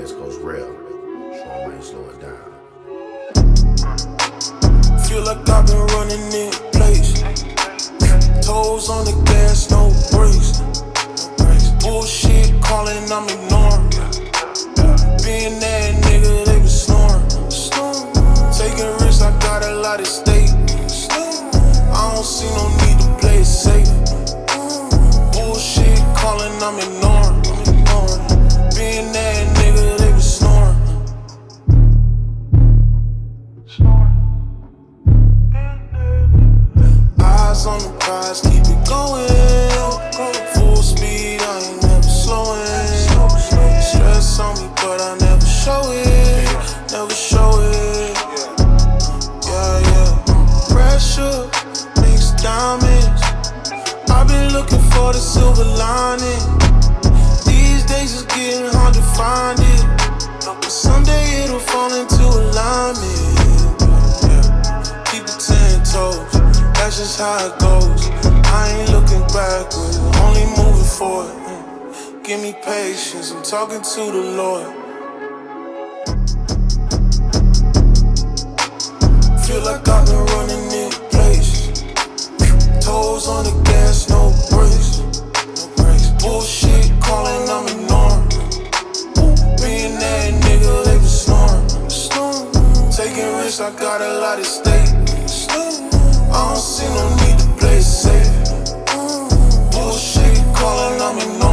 West Coast rail. Sean Wayne, slow it down. Feel like I've been running in place. Toes on the gas, no brakes. Bullshit calling, I'm ignoring. Being that nigga, they been snoring. Taking risks, I got a lot at stake. I don't see no need to play it safe. Bullshit calling, I'm ignoring. Being that nigga, they been snoring. Eyes on the prize, keep it going. Full speed, I ain't never slowing. Stress on me, but I never show it. Never show it. Yeah, yeah. Pressure makes diamonds. I've been looking for the silver lining. These days it's getting hard to find it, but someday it'll fall into alignment. Yeah. Keep it 10 toes, that's just how it goes. I ain't looking backwards, only moving forward. Give me patience, I'm talking to the Lord. Feel like I've been running in place. Toes on the gas, no brakes. Bullshit calling, I'm ignoring. Being that nigga, they been snoring. Taking risks, I got a lot at stake. I don't see no need to play it safe. Bullshit calling, I'm ignoring.